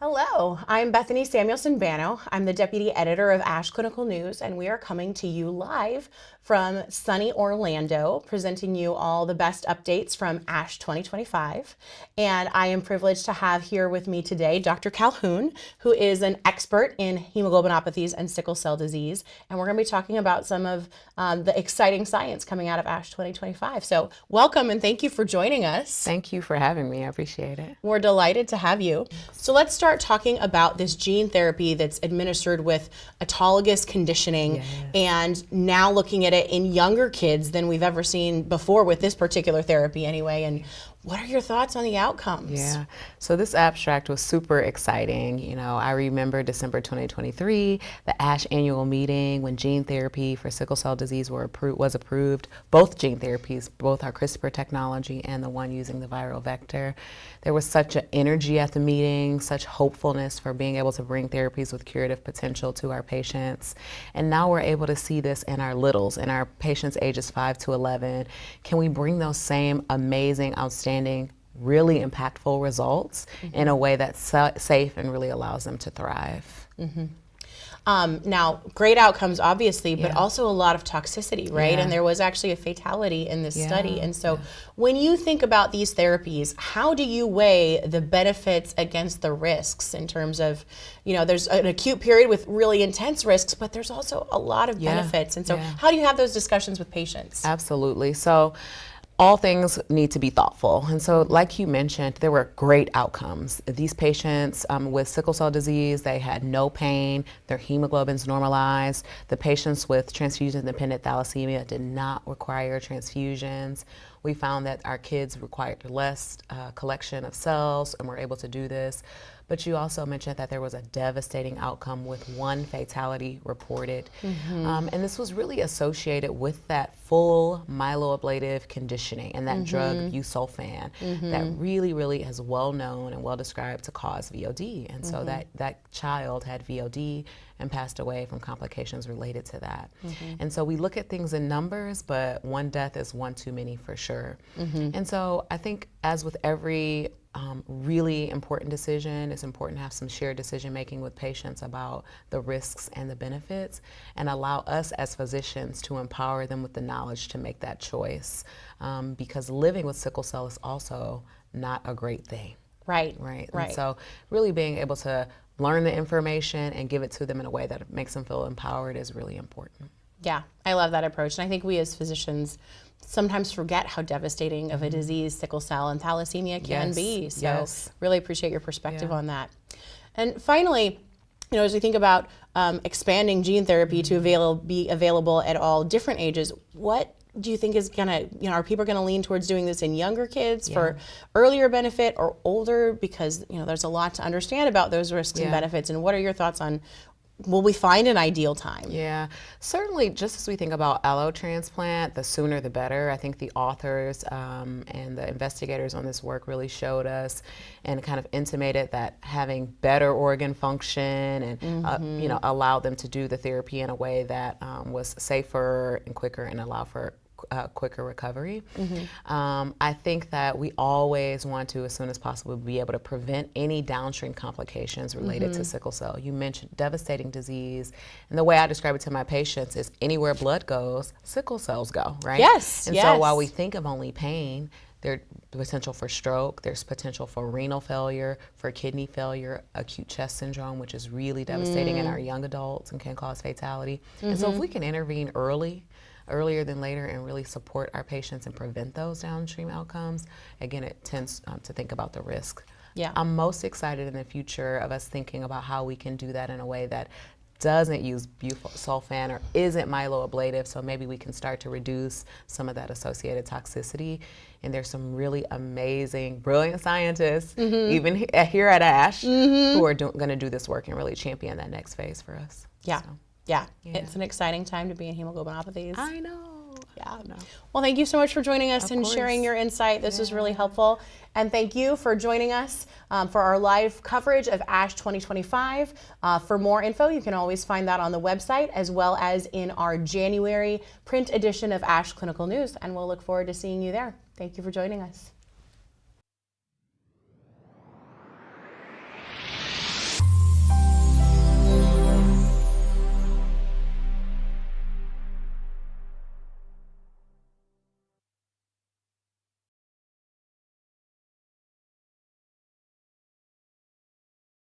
Hello, I'm Bethany Samuelson Bannow. I'm the Deputy Editor of ASH Clinical News, and we are coming to you live from sunny Orlando, presenting you all the best updates from ASH 2025. And I am privileged to have here with me today Dr. Calhoun, who is an expert in hemoglobinopathies and sickle cell disease. And we're going to be talking about some of the exciting science coming out of ASH 2025. So welcome and thank you for joining us. Thank you for having me. I appreciate it. We're delighted to have you. So let's start talking about this gene therapy that's administered with autologous conditioning, and now looking at it in younger kids than we've ever seen before with this particular therapy anyway. And what are your thoughts on the outcomes? Yeah, so this abstract was super exciting. You know, I remember December 2023, the ASH annual meeting when gene therapy for sickle cell disease was approved. Both gene therapies, both our CRISPR technology and the one using the viral vector. There was such an energy at the meeting, such hopefulness for being able to bring therapies with curative potential to our patients. And now we're able to see this in our littles, in our patients ages 5 to 11. Can we bring those same amazing, outstanding, really impactful results in a way that's safe and really allows them to thrive? Now, great outcomes, obviously, but also a lot of toxicity, right? And there was actually a fatality in this study. And so when you think about these therapies, how do you weigh the benefits against the risks in terms of, you know, there's an acute period with really intense risks, but there's also a lot of benefits. And so how do you have those discussions with patients? Absolutely. So all things need to be thoughtful. And so like you mentioned, there were great outcomes. These patients with sickle cell disease, they had no pain, their hemoglobins normalized. The patients with transfusion-dependent thalassemia did not require transfusions. We found that our kids required less collection of cells and were able to do this. But you also mentioned that there was a devastating outcome with one fatality reported. And this was really associated with that full myeloablative conditioning and that drug busulfan that really is well known and well described to cause VOD. And so that child had VOD and passed away from complications related to that. And so we look at things in numbers, but one death is one too many for sure. And so I think, as with every really important decision, it's important to have some shared decision making with patients about the risks and the benefits, and allow us as physicians to empower them with the knowledge to make that choice, because living with sickle cell is also not a great thing. Right. And so really being able to learn the information and give it to them in a way that makes them feel empowered is really important. Yeah, I love that approach. And I think we as physicians sometimes forget how devastating of a disease sickle cell and thalassemia can be. So really appreciate your perspective on that. And finally, you know, as we think about expanding gene therapy to be available at all different ages, what do you think is gonna, you know, are people gonna lean towards doing this in younger kids for earlier benefit, or older? Because, you know, there's a lot to understand about those risks and benefits. And what are your thoughts on, will we find an ideal time? Yeah, certainly, just as we think about allotransplant, the sooner the better. I think the authors and the investigators on this work really showed us and kind of intimated that having better organ function and you know, allowed them to do the therapy in a way that was safer and quicker and allow for quicker recovery. I think that we always want to, as soon as possible, be able to prevent any downstream complications related to sickle cell. You mentioned devastating disease, and the way I describe it to my patients is anywhere blood goes, sickle cells go, right? Yes. And so while we think of only pain, there's potential for stroke, there's potential for renal failure, for kidney failure, acute chest syndrome, which is really devastating in our young adults and can cause fatality. And so if we can intervene earlier than later, and really support our patients and prevent those downstream outcomes, again, it tends to think about the risk. I'm most excited in the future of us thinking about how we can do that in a way that doesn't use busulfan or isn't myeloablative, so maybe we can start to reduce some of that associated toxicity. And there's some really amazing, brilliant scientists, even here at ASH, who are going to do this work and really champion that next phase for us. Yeah. So. Yeah, it's an exciting time to be in hemoglobinopathies. I know. Yeah. Well, thank you so much for joining us and sharing your insight. This was really helpful. And thank you for joining us for our live coverage of ASH 2025. For more info, you can always find that on the website as well as in our January print edition of ASH Clinical News. And we'll look forward to seeing you there. Thank you for joining us.